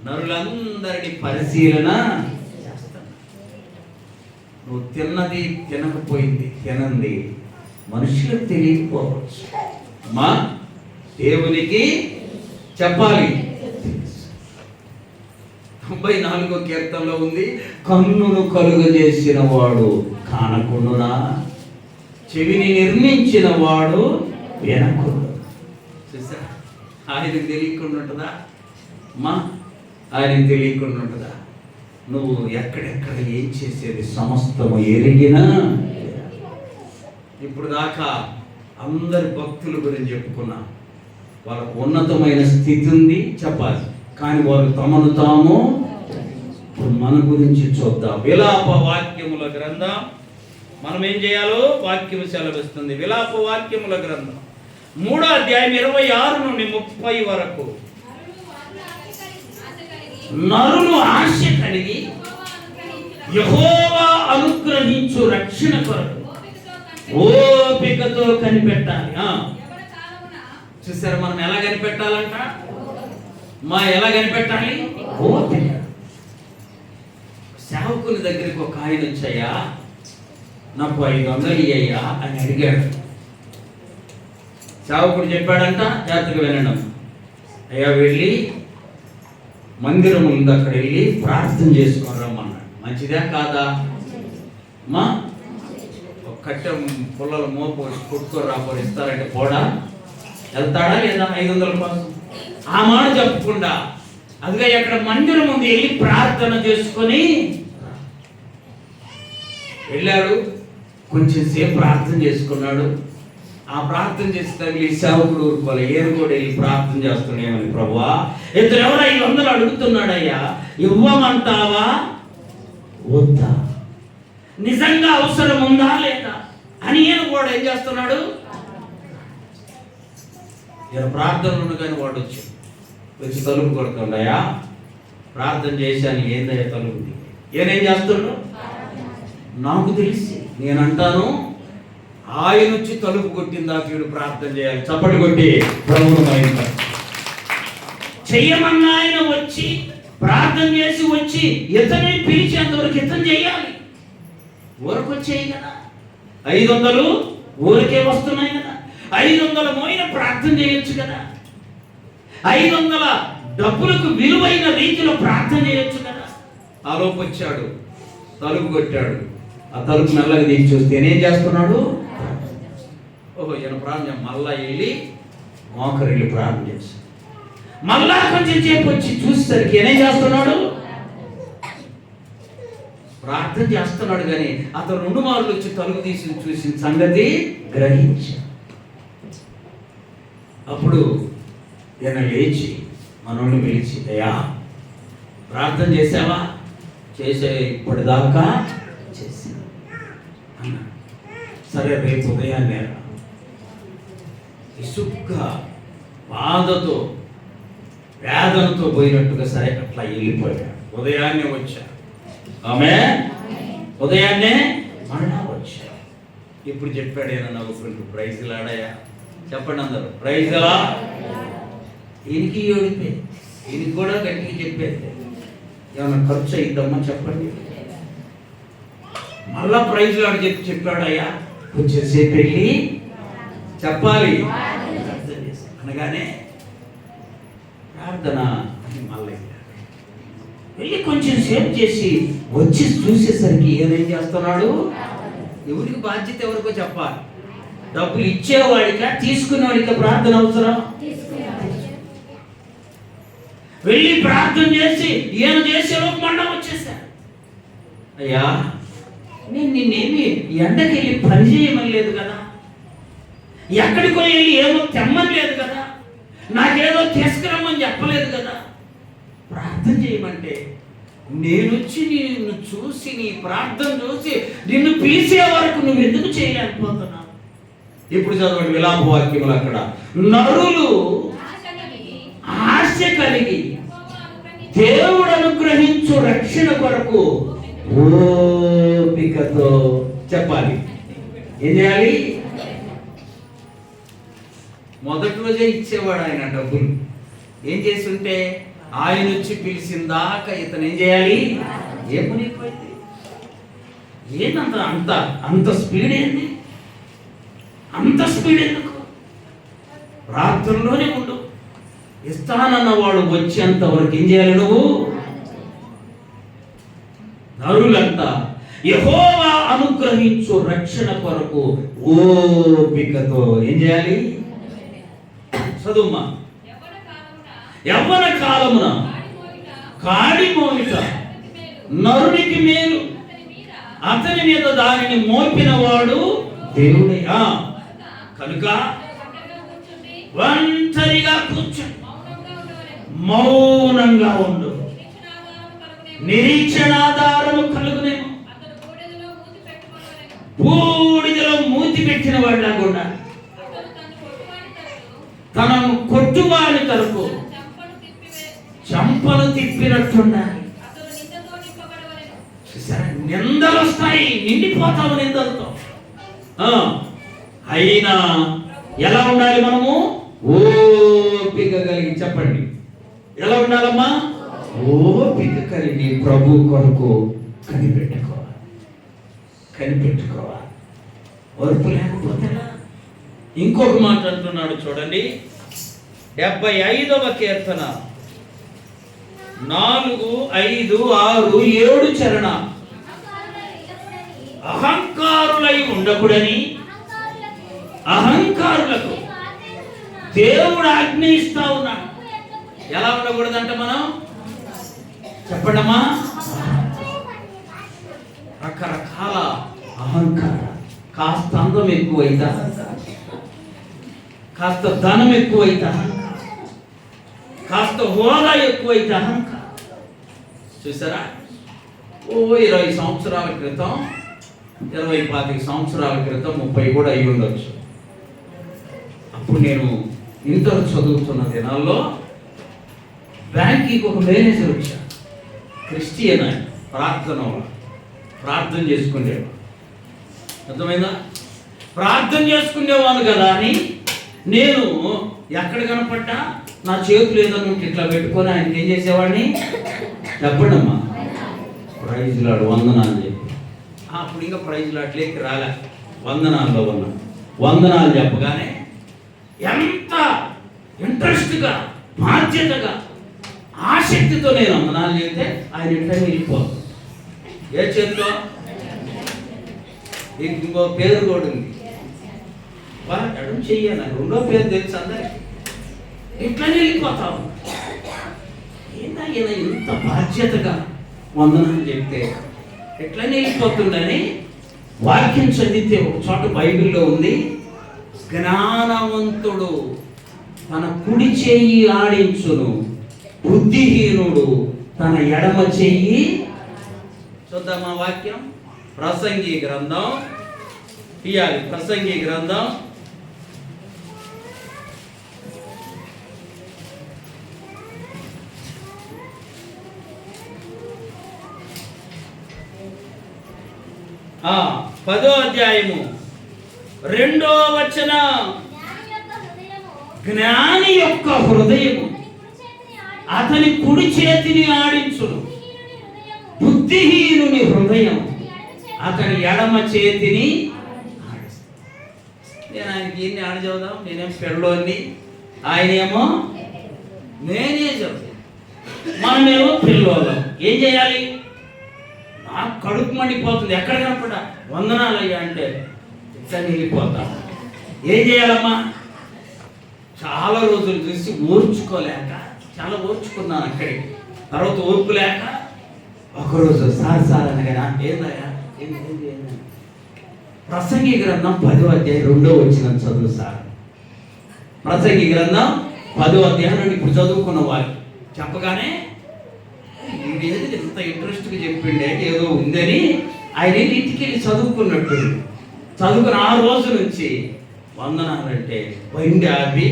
నరులందరినీ పరిశీలన చేస్తాడు. నువ్వు తిన్నది తినకపోయింది, తినంది మనుషులకు తెలియకపోవచ్చు, అమ్మా దేవునికి చెప్పాలి. 94వ కీర్తనలో ఉంది, కన్నును కలుగజేసిన వాడు కానకుండునా, చెవిని నిర్మించిన వాడు వినకుండు. చూసా? ఆయనకు తెలియకుండా ఉంటుందా? అమ్మా ఆయనకు తెలియకుండా ఉంటుందా? నువ్వు ఎక్కడెక్కడ ఏం చేసేది సమస్తము ఎరిగినా. ఇప్పుడు దాకా అందరి భక్తుల గురించి చెప్పుకున్నా. వాళ్ళకు ఉన్నతమైన స్థితి ఉంది, చెప్పాలి, కానీ వారు తమను తాము. మన గురించి చూద్దాం. విలాప వాక్యముల గ్రంథం. మనం ఏం చేయాలో వాక్యము సెలవిస్తుంది. విలాప వాక్యముల గ్రంథం 3వ అధ్యాయం 26 నుండి 30 వరకు. నరులు ఆశ కలిగి యెహోవా అనుగ్రహించు రక్షణ కొరకు ఓపికతో కనిపెట్టాలి. చూసారా, మనం ఎలా కనిపెట్టాలంట? ఎలా కనిపెట్టాలి? ఓపిక. సేవకుని దగ్గరికి ఒక ఆయన వచ్చాయా, నాకు 500 ఇయ్యా అని అడిగాడు. సేవకుడు చెప్పాడంట, జాగ్రత్తగా వినండి. అయ్యా వెళ్ళి మందిరం ఉంది, అక్కడ వెళ్ళి ప్రార్థన చేసుకొని రమ్మన్నాడు. మంచిదా కాదా మా? ఒక కట్టె పుల్లల మోపు కొట్టుకొని రాబోరు ఇస్తారంటే పోడా? వెళ్తాడా లేదా? 500 కోసం ఆ మాట చెప్పకుండా అదిగా ఎక్కడ మందిరం ఉంది, వెళ్ళి ప్రార్థన చేసుకొని వెళ్ళాడు. కొంచెం సేపు ప్రార్థన చేసుకున్నాడు. ఆ ప్రార్థన చేసి తగిలి సేవకుడు ఊరుకోవాలి. ఏను కూడా వెళ్ళి ప్రార్థన చేస్తున్నామని, ప్రభువా ఇతను ఎవరో 500 అడుగుతున్నాడయ్యా, ఇవ్వమంటావా వద్దా, నిజంగా అవసరం ఉందా లేదా అని ఈయన కూడా ఏం చేస్తున్నాడు? ఈయన ప్రార్థనలు కానీ వాడు వచ్చి తలుపు కొడుతుండయా, ప్రార్థన చేశాను, ఏందయ్యా తలుపు? ఈయనేం చేస్తున్నాడు? నాకు తెలిసి నేను అంటాను, ఆయన వచ్చి తలుపు కొట్టిందా వీడు ప్రార్థన చేయాలి. చప్పటి కొట్టి ప్రభువును మహిమ చెయ్యమన్నా ఆయన వచ్చి ప్రార్థన చేసి వచ్చి ఇతని పిలిచేంతవరకు ఇతను చేయాలి. ఊరకు వచ్చేయి కదా, 500 ఊరికే వస్తున్నాయి కదా, 500 మోయిన ప్రార్థన చేయొచ్చు కదా, 500 డబ్బులకు విలువైన రీతిలో ప్రార్థన చేయొచ్చు కదా. ఆలోపు వచ్చాడు, తలుపు కొట్టాడు. ఆ తలుపు మెల్లగా తీసి చూస్తే నేనేం చేస్తున్నాడు? ఓహో ఈయన ప్రార్థన. మళ్ళా వెళ్ళి మోకరు వెళ్ళి ప్రార్థన చేస్తాడు. మళ్ళా కొంచెం సేపు వచ్చి చూసేసరికి ఏనేం చేస్తున్నాడు? ప్రార్థన చేస్తున్నాడు. కానీ అతను 2 మార్లు వచ్చి తలుపు తీసి చూసిన సంగతి గ్రహించాడు. అప్పుడు ఈయన లేచి మనోడిని పిలిచి, అయ్యా ప్రార్థన చేసావా? చేసే ఇప్పటిదాకా చేసా అన్నాడు. సరే రేపు ఉదయాన్నే ఇసుగ్గా బాధతో వేదనతో పోయినట్టుగా సరే అట్లా వెళ్ళిపోయాడు. ఉదయాన్నే వచ్చా, ఆమె ఉదయాన్నే మరలా వచ్చా. ఇప్పుడు చెప్పాడు ఏమన్నా నవ్వుకుంటూ, ప్రైజ్లు ఆడాయా? చెప్పండి అందరూ, ప్రైజ్లా. ఈయనకి ఓడిపోయి ఈయనకి కూడా గట్టిగా చెప్పేది, ఏమన్నా ఖర్చు అయిద్దమ్మా చెప్పండి. మళ్ళా ప్రైజ్లు ఆడి చెప్పాడయ్యా, కొంచెం సేపు వెళ్ళి చెప్పాలి అనగానే ప్రార్థన అని మళ్ళీ వెళ్ళి కొంచెం సేపు చేసి వచ్చి చూసేసరికి ఏం చేస్తున్నాడు? ఎవరికి బాధ్యత ఎవరికో చెప్పాలి. డబ్బులు ఇచ్చేవాడికా తీసుకునేవాడికా ప్రార్థన అవసరం? వెళ్ళి ప్రార్థన చేసి ఈయన చేసేలోపు మండ వచ్చేసాడు. అయ్యా నేను నిన్నేమి ఎండకి వెళ్ళి పని చేయమని లేదు కదా, ఎక్కడికి వెళ్ళి ఏమో తెమ్మని లేదు కదా, నాకేదో తీసుకురమ్మని చెప్పలేదు కదా. ప్రార్థన చేయమంటే నేను వచ్చి నిన్ను చూసి నీ ప్రార్థన చూసి నిన్ను పిలిచే వరకు నువ్వు ఎందుకు చేయలేకపోతున్నావు? ఇప్పుడు చదవండి విలాప వాక్యములు. అక్కడ నరులు ఆశ కలిగి దేవుడు అనుగ్రహించు రక్షణ కొరకు ఓపికతో చెప్పాలి. ఏం చేయాలి? మొదటి రోజే ఇచ్చేవాడు ఆయన డబ్బులు. ఏం చేసి ఉంటే ఆయన వచ్చి పిలిచిందాక ఇతను ఏం చేయాలి? ఏమనిపోయింది? ఏంటంత అంత అంత స్పీడ్ ఏంది? అంత స్పీడ్ ఎందుకు? ప్రార్థనలోనే ఉండు. ఇస్తానన్న వాడు వచ్చేంత వరకు ఏం చేయాలి నువ్వు? నరులంతా యెహోవా అనుగ్రహించు రక్షణ కొరకు ఓపికతో ఏం చేయాలి? చదువుమా. యవ్వన కాలమున కాడి మోయిట నరునికి మేలు, అతని మీద దానిని మోపిన వాడు దేవుడే. కనుక ఒంటరిగా కూర్చొని మౌనంగా ఉండు, నిరీక్షణాధారము కలుగునేమో. బూడిదలో మూతి పెట్టిన వాళ్ళ కూడా తనను కొట్టువాడి తరపు చంపను తిప్పినట్టుండాలి. నిందలు వస్తాయి, నిండిపోతావు నిందలతో. అయినా ఎలా ఉండాలి మనము? ఓపిక కలిగి. చెప్పండి, ఎలా ఉండాలమ్మా? ఓపిక కలిగి ప్రభు కొరకు కనిపెట్టుకోవాలి. ఓర్పు లేకపోతే ఇంకొక మాట అంటున్నాడు చూడండి, 75వ కీర్తన 4, 5, 6, 7 చరణ. అహంకారులై ఉండకూడని అహంకారులకు దేవుడు ఆజ్ఞయిస్తా ఉన్నాడు. ఎలా ఉండకూడదంట మనం చెప్పండమ్మా? రకరకాల అహంకారం. కాస్త అందం ఎక్కువైతే అహంకారం, కాస్త ధనం ఎక్కువైతే అహంకారం, కాస్త హోదా ఎక్కువైతే అహంకారం. చూసారా? 20 సంవత్సరాల క్రితం, 25 సంవత్సరాల క్రితం, 30 కూడా అయి ఉండొచ్చు. అప్పుడు నేను ఇంటర్ చదువుతున్న దినాల్లో బ్యాంక్కి ఒక మేనేజర్ వచ్చాడు. క్రిస్టియన్ ఆయన, ప్రార్థన చేసుకునేవాడు. అర్థమైందా? ప్రార్థన చేసుకునేవాడు కదా అని నేను ఎక్కడ కనపడ్డా నా చేతులు ఏదన్నా ఇట్లా పెట్టుకొని ఆయనకి ఏం చేసేవాడిని చెప్పండమ్మా, ప్రైజ్ లాడు, వందనాలు చెప్పి. అప్పుడు ఇంకా ప్రైజ్ లాట్లేకి రాలే, వందనాల్లో ఉన్నా. వందనాలు చెప్పగానే ఎంత ఇంట్రెస్ట్గా, బాధ్యతగా, ఆసక్తితో నేను వందనాలు చెప్తే ఆయన ఇంట్లో వెళ్ళిపోతాను. ఏ చేతిలో? ఇంకో పేరు కూడా ఉంది, ఎడం చెయ్యాలి. రెండో పేరు తెలుసు అందరికి. ఇట్లనే వెళ్ళిపోతావు. ఏంటయ్యా ఇంత బాధ్యతగా వందనాలు చెప్తే ఎట్లనే వెళ్ళిపోతుందని వాక్యం చదివితే ఒక చోట బైబిల్లో ఉంది, జ్ఞానవంతుడు తన కుడి చెయ్యి ఆడించును, బుద్ధిహీనుడు తన ఎడమ చెయ్యి. చూద్దామా వాక్యం? ప్రసంగి గ్రంథం తీయాలి. ప్రసంగి గ్రంథం 10వ అధ్యాయము 2వ వచనం. జ్ఞాని యొక్క హృదయము అతని కుడి చేతిని ఆడించును, బుద్ధిహీనుని హృదయం అతని ఎడమ చేతిని ఆడిస్తుంది. నేను ఆయనకి ఎన్ని ఆడచదువుదాం, నేనేం పిల్లోని, ఆయనేమో మేనేజర్, మనమేమో పిల్లోళ్ళం. ఏం చేయాలి? నాకు కడుపు మండిపోతుంది. ఎక్కడ కనపడా వందనాలయ్యా అంటే ఇట్లా వెళ్ళిపోతాం. ఏం చేయాలమ్మా? చాలా రోజులు చూసి ఓర్చుకోలేక, చాలా ఓర్చుకున్నాను అక్కడికి. తర్వాత ఓర్పు లేక ఒకరోజు సార్ అనగా ఏందయ్యా ఏంది ప్రసంగి గ్రంథం 10వ అధ్యాయం 2వ వచనం చదువు సార్. ప్రసంగి గ్రంథం 10వ అధ్యాయం ఇప్పుడు చదువుకున్న వాళ్ళు చెప్పగానే ఏది ఎంత ఇంట్రెస్ట్గా చెప్పిండే, ఏదో ఉందని ఆయన ఇంటికి వెళ్ళి చదువుకున్నట్టు. చదువుకుని ఆ రోజు నుంచి వందనాలంటే బండి ఆపి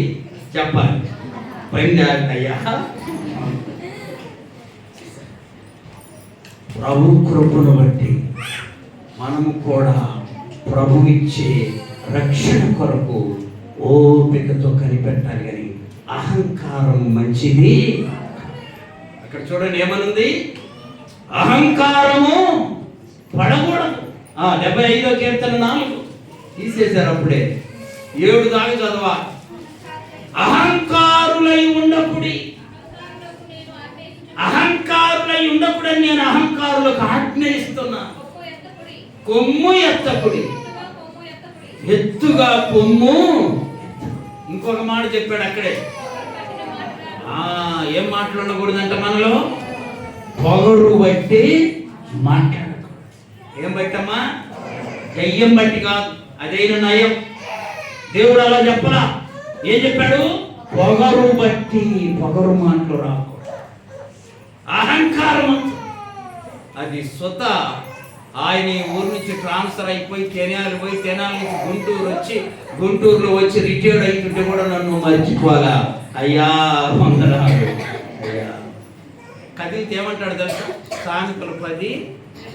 చెప్పాలి, బండి ఆపి అయ్యా ప్రభు కృపను బట్టి మనము కూడా ప్రభు ఇచ్చే రక్షణ కొరకు ఓపికతో కనిపెట్టాలి. కానీ అహంకారం మంచిది. అక్కడ చూడండి ఏమనుంది? అహంకారము పడకూడదు. 75వ కీర్తన 4 తీసేశారు అప్పుడే. 7 దాకా చదవా. అహంకారులై ఉండకుడి, అహంకారులై ఉండకూడని నేను అహంకారులకు ఆజ్ఞయిస్తున్నా. కొమ్ము ఎత్తకుడి, ఎత్తుగా కొమ్ము. ఇంకొక మాట చెప్పాడు అక్కడే. ఏం మాట్లాడకూడదంట మనలో? పొగరు బట్టి మాట్లాడకూడదు. ఏం బట్టమ్మా? దయ్యం బట్టి కాదు, అదైన నయం. దేవుడు అలా చెప్పలా. ఏం చెప్పాడు? పొగరు బట్టి, పొగరు మాటలు రాకూడదు. అహంకారం అది స్వత. ఆయన ఊరు నుంచి ట్రాన్స్ఫర్ అయిపోయి తెనాలి పోయి, తెనాలి నుంచి గుంటూరు వచ్చి, గుంటూరులో వచ్చి రిటైర్డ్ అవుతుంటే కూడా నన్ను మర్చిపోవాలా అయ్యా వందనాలు అయ్యా. కదిలితే ఏమంటాడు తెలుసా? సామెతలు 10,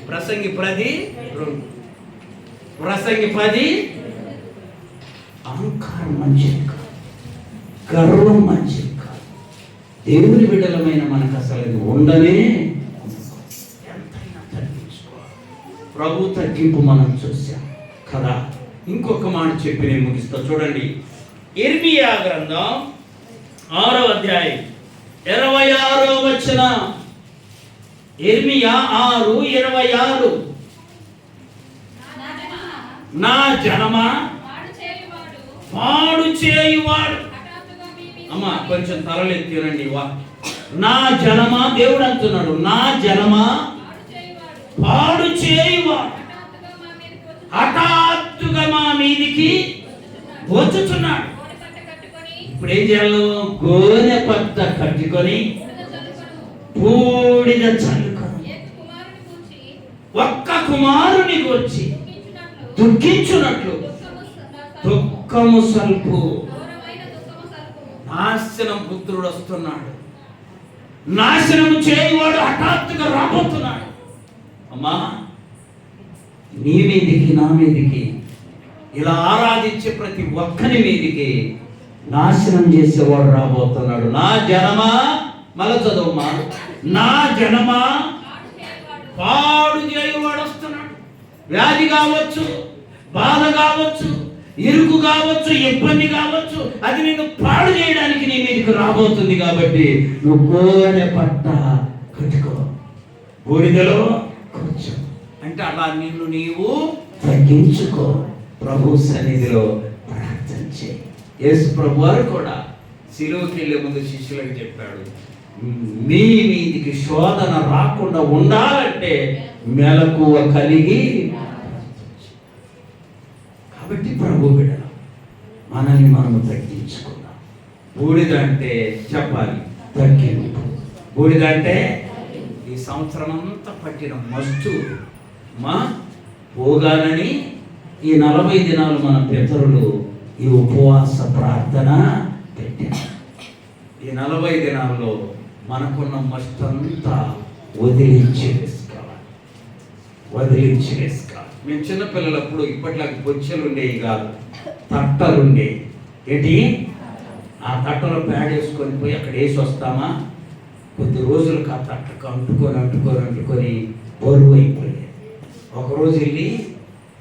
ప్రసంగి 10, 2. ప్రసంగి 10. అహంకారం మంచిది కాదు, గర్వం మంచిది కాదు. దేవుని బిడ్డలమైన మనకు అసలు ఇది ఉండనే. ఎంతైనా తగ్గించుకోవాలి. ప్రభు తగ్గింపు మనం చూసాం కదా. ఇంకొక మాట చెప్పి నేను ముగిస్తా. చూడండి, ఇర్మియా గ్రంథం 6వ అధ్యాయం 26వ వచనం. ఇర్మియా 6:26. నా జనమా పాడు చేయువాడు. అమ్మా కొంచెం తలలెత్తిరండి. నా జనమా, దేవుడు అంటున్నాడు, నా జనమా పాడు చేయువాడు హఠాత్తుగా మా మీదికి వచ్చుచున్నాడు. ఇప్పుడు ఏం చేయాలి? గోనె పట్ట కట్టుకొని బూడిద చల్లుకొని ఒక్క కుమారుని వచ్చి దుఃఖించున్నట్లు దుఃఖము సల్పు. నాశనం పుత్రుడు వస్తున్నాడు, నాశనం చేయువాడు హఠాత్తుగా రాబోతున్నాడు. అమ్మా, నీ మీదికి, నా మీదికి, ఇలా ఆరాధించే ప్రతి ఒక్కరి మీదికి నాశనం చేసేవాడు రాబోతున్నాడు. నా జనమా, మళ్ళా చదవమ్మా, నా జనమా పాడు చేయువాడు వస్తున్నాడు. వ్యాధి కావచ్చు, బాధ కావచ్చు, ఇరుకు కావచ్చు, ఇబ్బంది కావచ్చు, అది నిన్ను పాడు చేయడానికి నీ మీదకి రాబోతుంది. కాబట్టి నువ్వు గోనె పట్ట కట్టుకో, బూడిదలో కూర్చో. అంటే అలా నిన్ను నీవు తగ్గించుకో, ప్రభు సన్నిధిలో ప్రార్థన చేయి. యేసు ప్రభు వారు కూడా శిలువకి వెళ్ళే ముందు శిష్యులకు చెప్పాడు, మీ మీదికి శోధన రాకుండా ఉండాలంటే మెలకువ కలిగి. కాబట్టి ప్రభు బిడ్డలు మనల్ని మనము తగ్గించుకుందాం. బూడిద అంటే చెప్పాలి తగ్గింపు. బూడిద అంటే ఈ సంవత్సరం అంతా పట్టిన మస్తు మా పోగాలని ఈ 40 దినాలు మన పితరులు ఈ ఉపవాస ప్రార్థన పెట్టారు. ఈ 40 దినాల్లో మనకున్న మస్తు అంతా వదిలించి వేసుకోవాలి. మేము చిన్నపిల్లలప్పుడు ఇప్పట్లాగా బొచ్చెలు ఉండేవి కాదు, తట్టలు ఉండేవి. ఏంటి? ఆ తట్టలో ప్యాడ్ వేసుకొని పోయి అక్కడ వేసి వస్తామా, కొద్ది రోజులకు ఆ తట్టకు అంటుకొని బరువు అయిపోయేది. ఒకరోజు వెళ్ళి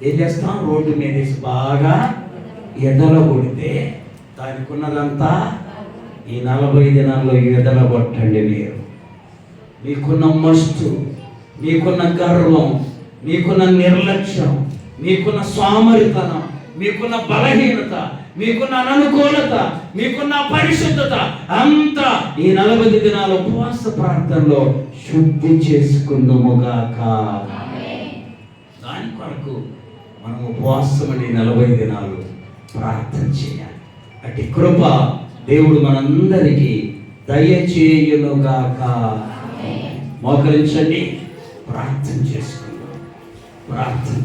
ఏం చేస్తాం, రోడ్డు మీద వేసి బాగా ఎండలో కొడితే దానికి ఉన్నదంతా ఈ 40 దినాల్లో ఎదల కొట్టండి. మీకున్న మస్తు, మీకున్న గర్వం, మీకున్న నిర్లక్ష్యం, మీకున్న సోమరితనం, మీకున్న బలహీనత, మీకున్న అననుకూలత, మీకున్న పరిశుద్ధత అంతా ఈ 40 దినాల ఉపవాస ప్రార్థనలో శుద్ధి చేసుకుందుముగాక. దాని కొరకు మనం ఉపవాసం అని 40 దినాలు ప్రార్థన చేయాలి. అట్టి కృప దేవుడు మనందరికీ దయచేయునుగాక. మోకరించండి, ప్రార్థన చేసుకుందాం. ప్రార్థన